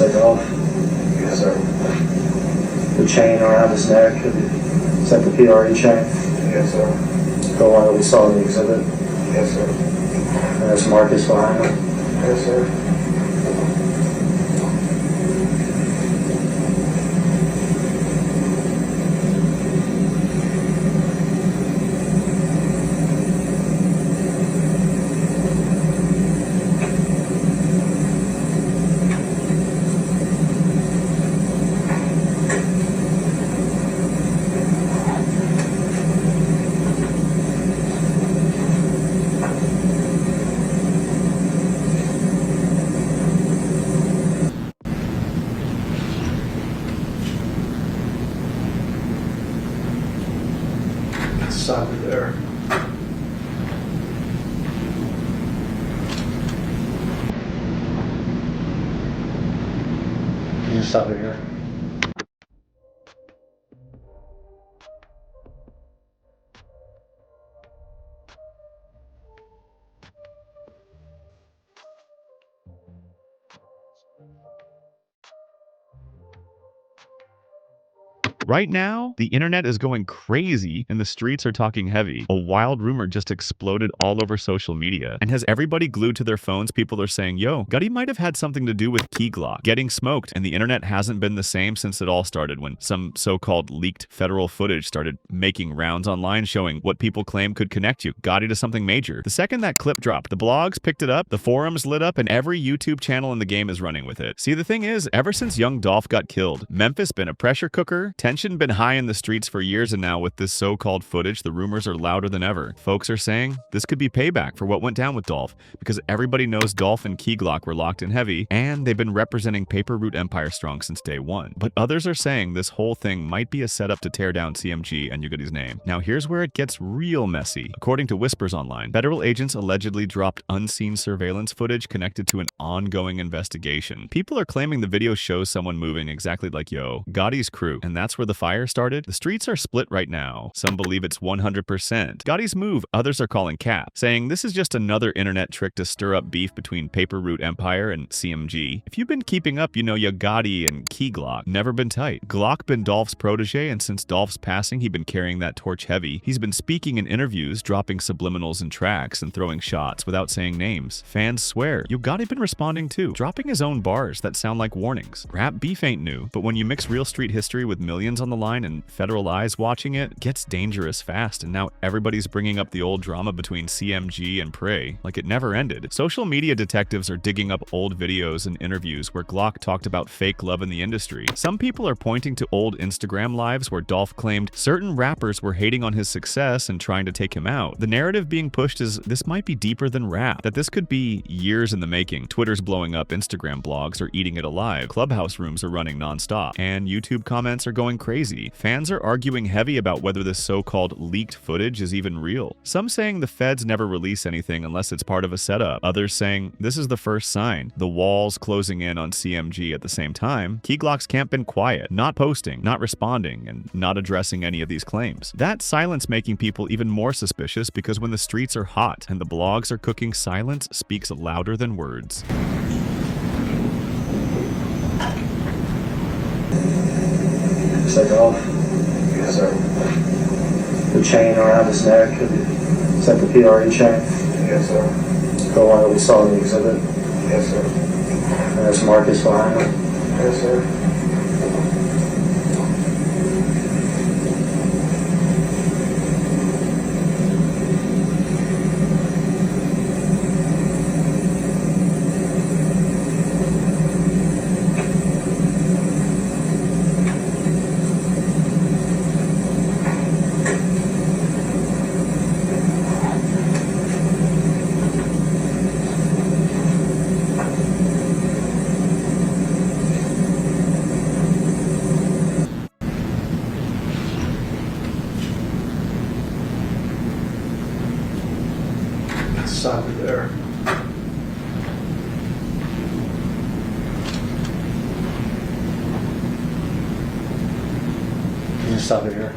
take off. Yes, sir. The chain around his neck, is that the PRE chain? Yes, sir. The one that we saw in the exhibit? Yes, sir. And there's Marcus behind him? Yes, sir. Stop it there. You can stop it here. Right now, the internet is going crazy and the streets are talking heavy. A wild rumor just exploded all over social media and has everybody glued to their phones. People are saying, yo, Gotti might have had something to do with Glock getting smoked, and the internet hasn't been the same since it all started when some so-called leaked federal footage started making rounds online showing what people claim could connect you, Gotti, to something major. The second that clip dropped, the blogs picked it up, the forums lit up, and every YouTube channel in the game is running with it. See, the thing is, ever since young Dolph got killed, Memphis been a pressure cooker, tension been high in the streets for years, and now with this so-called footage, the rumors are louder than ever. Folks are saying this could be payback for what went down with Dolph, because everybody knows Dolph and Glock were locked in heavy, and they've been representing Paper Route Empire strong since day one. But others are saying this whole thing might be a setup to tear down CMG and Yo Gotti's name. Now here's where it gets real messy. According to whispers online, federal agents allegedly dropped unseen surveillance footage connected to an ongoing investigation. People are claiming the video shows someone moving exactly like Yo Gotti's crew, and that's where the fire started. The streets are split right now. Some believe it's 100% Gotti's move, others are calling cap, saying this is just another internet trick to stir up beef between Paper Route Empire and CMG. If you've been keeping up, you know Yo Gotti and Glock never been tight. Glock been Dolph's protege, and since Dolph's passing, he'd been carrying that torch heavy. He's been speaking in interviews, dropping subliminals in tracks, and throwing shots without saying names. Fans swear Yo Gotti been responding too, dropping his own bars that sound like warnings. Rap beef ain't new, but when you mix real street history with millions on the line and federal eyes watching it, gets dangerous fast, and now everybody's bringing up the old drama between CMG and Prey like it never ended. Social media detectives are digging up old videos and interviews where Glock talked about fake love in the industry. Some people are pointing to old Instagram lives where Dolph claimed certain rappers were hating on his success and trying to take him out. The narrative being pushed is this might be deeper than rap, that this could be years in the making. Twitter's blowing up, Instagram blogs are eating it alive, Clubhouse rooms are running nonstop, and YouTube comments are going crazy. Fans are arguing heavy about whether this so-called leaked footage is even real. Some saying the feds never release anything unless it's part of a setup. Others saying this is the first sign. The walls closing in on CMG at the same time. Glock's camp been quiet, not posting, not responding, and not addressing any of these claims. That silence making people even more suspicious, because when the streets are hot and the blogs are cooking, silence speaks louder than words. Take off. Yes, sir. The chain around his neck, is that the PRE chain? Yes, sir. The one that we saw in the exhibit? Yes, sir. And there's Marcus behind him? Yes, sir. Stop it there. You can stop it here.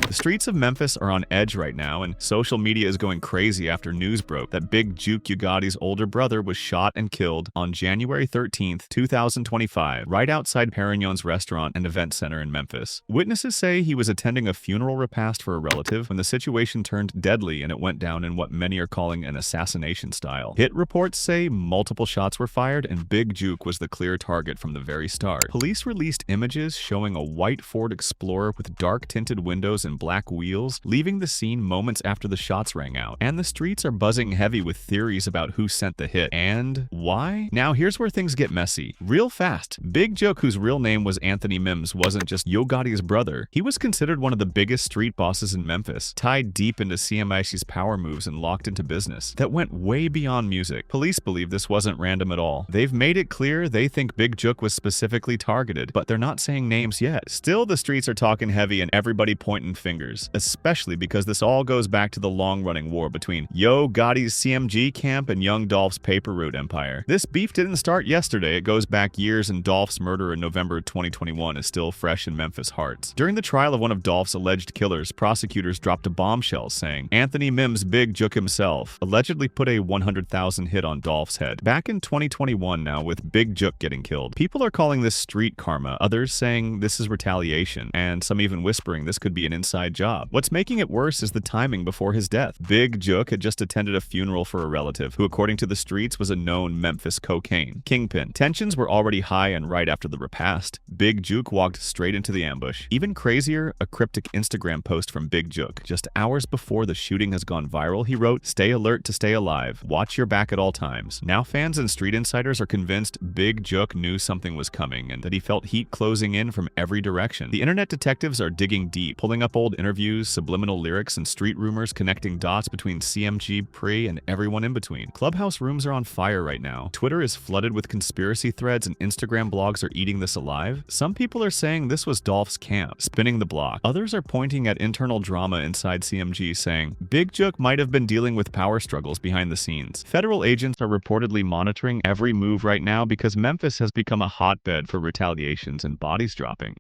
The streets of Memphis are on edge right now, and social media is going crazy after news broke that Big Jook Yo Gotti's older brother was shot and killed on January 13th, 2025, right outside Perignon's restaurant and event center in Memphis. Witnesses say he was attending a funeral repast for a relative when the situation turned deadly and it went down in what many are calling an assassination style. Hit reports say multiple shots were fired and Big Jook was the clear target from the very start. Police released images showing a white Ford Explorer with dark tinted windows and black wheels, leaving the scene moments after the shots rang out. And the streets are buzzing heavy with theories about who sent the hit and why. Now here's where things get messy. Real fast, Big Jook, whose real name was Anthony Mims, wasn't just Yo Gotti's brother. He was considered one of the biggest street bosses in Memphis, tied deep into CMIC's power moves and locked into business that went way beyond music. Police believe this wasn't random at all. They've made it clear they think Big Jook was specifically targeted, but they're not saying names yet. Still, the streets are talking heavy and everybody pointing fingers, especially because this all goes back to the long-running war between Yo Gotti's CMG camp and Young Dolph's paper route empire. This beef didn't start yesterday. It goes back years, and Dolph's murder in November 2021 is still fresh in Memphis hearts. During the trial of one of Dolph's alleged killers, prosecutors dropped a bombshell saying Anthony Mims, Big Jook himself, allegedly put a 100,000 hit on Dolph's head. Back in 2021 now, with Big Jook getting killed. People are calling this street karma, others saying this is retaliation, and some even whispering this could be an inside job. What's making it worse is the timing before his death. Big Jook had just attended a funeral for a relative who, according to the streets, was a known Memphis cocaine kingpin. Tensions were already high, and right after the repast, Big Jook walked straight into the ambush. Even crazier, a cryptic Instagram post from Big Jook. Just hours before the shooting has gone viral, he wrote, "Stay alert to stay alive. Watch your back at all times." Now fans and street insiders are convinced Big Jook knew something was coming and that he felt heat closing in from every direction. The internet detectives are digging deep, pulling up old interviews, subliminal lyrics, and street rumors, connecting dots between CMG, Pre, and everyone in between. Clubhouse rooms are on fire right now. Twitter is flooded with conspiracy threads and Instagram blogs are eating this alive. Some people are saying this was Dolph's camp, spinning the block. Others are pointing at internal drama inside CMG, saying Big Jook might have been dealing with power struggles behind the scenes. Federal agents are reportedly monitoring every move right now because Memphis has become a hotbed for retaliations and bodies dropping.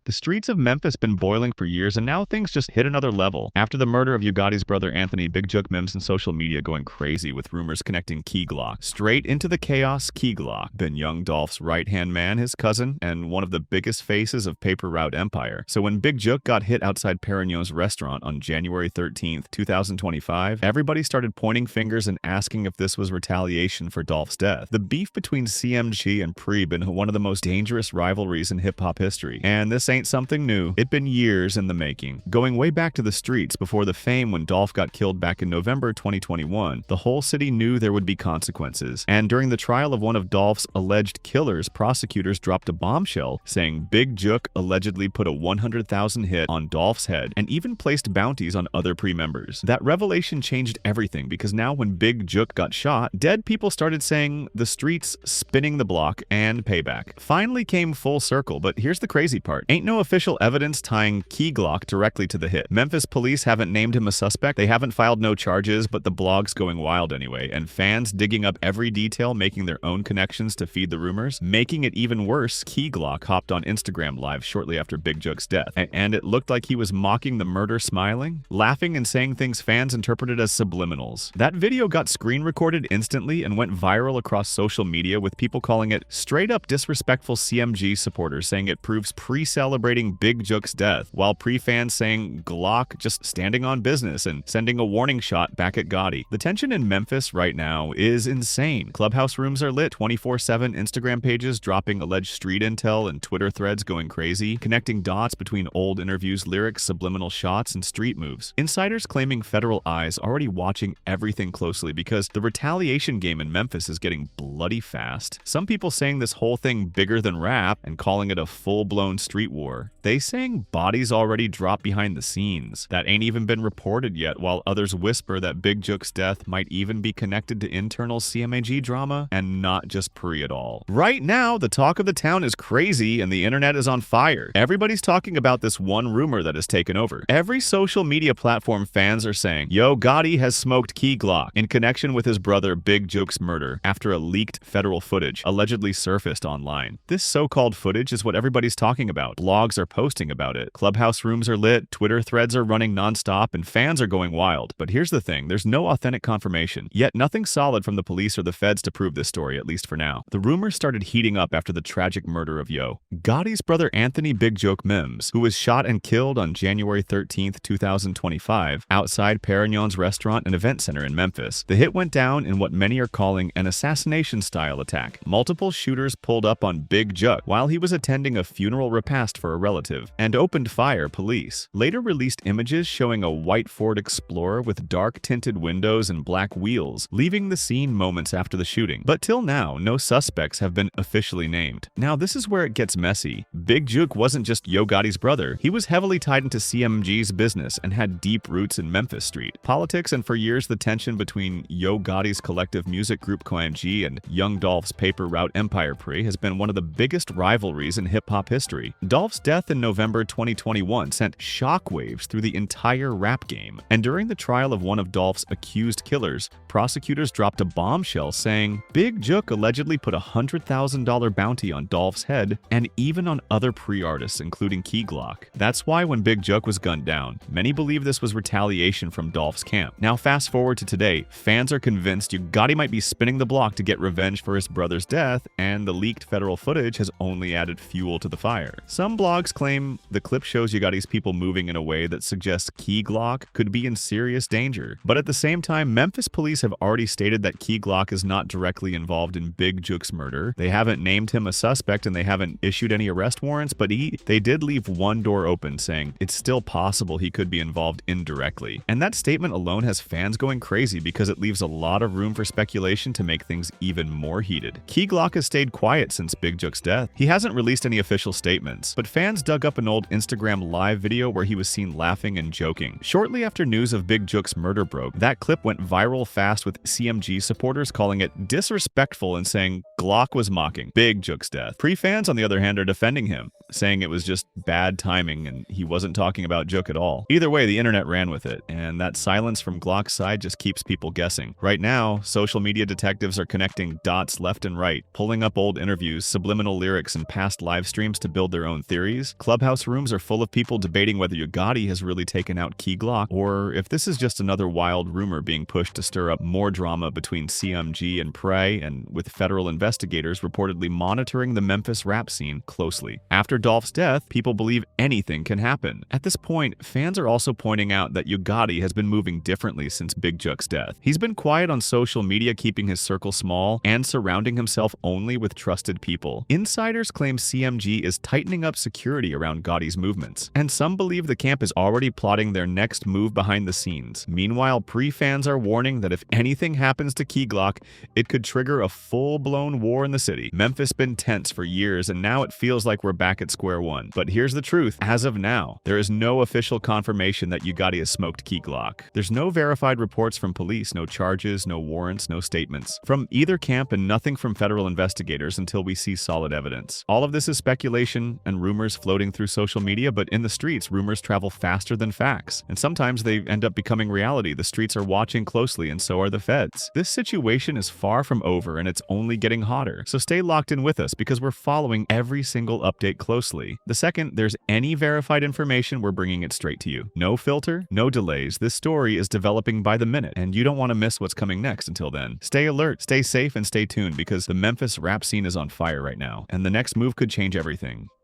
The streets of Memphis been boiling for years, and now things just hit another level. After the murder of Yo Gotti's brother Anthony, Big Jook Mims and social media going crazy with rumors connecting Glock. Straight into the chaos, Glock, been Young Dolph's right-hand man, his cousin, and one of the biggest faces of paper route empire. So when Big Jook got hit outside Perignon's restaurant on January 13th, 2025, everybody started pointing fingers and asking if this was retaliation for Dolph's death. The beef between CMG and Pre been one of the most dangerous rivalries in hip-hop history, and this ain't something new. It'd been years in the making. Going way back to the streets before the fame when Dolph got killed back in November 2021, the whole city knew there would be consequences. And during the trial of one of Dolph's alleged killers, prosecutors dropped a bombshell saying Big Jook allegedly put a 100,000 hit on Dolph's head and even placed bounties on other Pre members. That revelation changed everything because now when Big Jook got shot, dead people started saying the streets, spinning the block, and payback finally came full circle. But here's the crazy part. Ain't no official evidence tying Glock directly to the hit. Memphis police haven't named him a suspect. They haven't filed no charges, but the blog's going wild anyway, and fans digging up every detail, making their own connections to feed the rumors. Making it even worse, Glock hopped on Instagram Live shortly after Big Jook's death, and it looked like he was mocking the murder, smiling, laughing, and saying things fans interpreted as subliminals. That video got screen recorded instantly and went viral across social media, with people calling it straight up disrespectful CMG supporters, saying it proves pre-celebrating Big Jook's death, while Pre-fans saying Glock just standing on business and sending a warning shot back at Gotti. The tension in Memphis right now is insane. Clubhouse rooms are lit 24/7, Instagram pages dropping alleged street intel, and Twitter threads going crazy, connecting dots between old interviews, lyrics, subliminal shots, and street moves. Insiders claiming federal eyes already watching everything closely because the retaliation game in Memphis is getting bloody fast. Some people saying this whole thing bigger than rap and calling it a full-blown street war. for. They saying bodies already dropped behind the scenes that ain't even been reported yet, while others whisper that Big Jook's death might even be connected to internal CMAG drama and not just pre at all. Right now, the talk of the town is crazy and the internet is on fire. Everybody's talking about this one rumor that has taken over. Every social media platform fans are saying Yo Gotti has smoked key Glock in connection with his brother Big Jook's murder after a leaked federal footage allegedly surfaced online. This so-called footage is what everybody's talking about. Blogs are posting about it. Clubhouse rooms are lit, Twitter threads are running nonstop, and fans are going wild. But here's the thing, there's no authentic confirmation, yet nothing solid from the police or the feds to prove this story, at least for now. The rumors started heating up after the tragic murder of Yo. Gotti's brother Anthony Big Jook Mims, who was shot and killed on January 13th, 2025, outside Perignon's restaurant and event center in Memphis. The hit went down in what many are calling an assassination-style attack. Multiple shooters pulled up on Big Jook while he was attending a funeral repast for a relative and opened fire, police later released images showing a white Ford Explorer with dark-tinted windows and black wheels, leaving the scene moments after the shooting. But till now, no suspects have been officially named. Now, this is where it gets messy. Big Jook wasn't just Yo Gotti's brother. He was heavily tied into CMG's business and had deep roots in Memphis street politics, and for years the tension between Yo Gotti's collective music group COMG and Young Dolph's paper route Empire Pre has been one of the biggest rivalries in hip-hop history. Dolph's death in November 2021 sent shockwaves through the entire rap game, and during the trial of one of Dolph's accused killers, prosecutors dropped a bombshell saying Big Jook allegedly put a $100,000 bounty on Dolph's head and even on other pre-artists, including Key Glock. That's why when Big Jook was gunned down, many believe this was retaliation from Dolph's camp. Now fast forward to today, fans are convinced Yo Gotti might be spinning the block to get revenge for his brother's death, and the leaked federal footage has only added fuel to the fire. Some blogs claim the clip shows Yo Gotti's people moving in a way that suggests Key Glock could be in serious danger. But at the same time, Memphis police have already stated that Key Glock is not directly involved in Big Jook's murder. They haven't named him a suspect and they haven't issued any arrest warrants, but they did leave one door open, saying it's still possible he could be involved indirectly. And that statement alone has fans going crazy because it leaves a lot of room for speculation to make things even more heated. Key Glock has stayed quiet since Big Jook's death. He hasn't released any official statements, but fans dug up an old Instagram live video where he was seen laughing and joking. Shortly after news of Big Jook's murder broke, that clip went viral fast with CMG supporters calling it disrespectful and saying Glock was mocking Big Jook's death. Pre-fans, on the other hand, are defending him, saying it was just bad timing and he wasn't talking about Jook at all. Either way, the internet ran with it, and that silence from Glock's side just keeps people guessing. Right now, social media detectives are connecting dots left and right, pulling up old interviews, subliminal lyrics, and past live streams to build their own theories. Clubhouse rooms are full of people debating whether Yo Gotti has really taken out Key Glock, or if this is just another wild rumor being pushed to stir up more drama between CMG and Prey, and with federal investigators reportedly monitoring the Memphis rap scene closely. After Dolph's death, people believe anything can happen. At this point, fans are also pointing out that Yo Gotti has been moving differently since Big Jook's death. He's been quiet on social media, keeping his circle small and surrounding himself only with trusted people. Insiders claim CMG is tightening up security around Gotti's movements, and some believe the camp is already plotting their next move behind the scenes. Meanwhile, pre-fans are warning that if anything happens to Key Glock, it could trigger a full-blown war in the city. Memphis been tense for years, and now it feels like we're back at square one. But here's the truth. As of now, there is no official confirmation that Yo Gotti has smoked Key Glock. There's no verified reports from police, no charges, no warrants, no statements from either camp, and nothing from federal investigators until we see solid evidence. All of this is speculation and rumors floating through social media, but in the streets, rumors travel faster than facts, and sometimes they end up becoming reality. The streets are watching closely, and so are the feds. This situation is far from over, and it's only getting hotter. So stay locked in with us because we're following every single update closely. The second there's any verified information, we're bringing it straight to you. No filter, no delays. This story is developing by the minute, and you don't want to miss what's coming next until then. Stay alert, stay safe, and stay tuned because the Memphis rap scene is on fire right now, and the next move could change everything.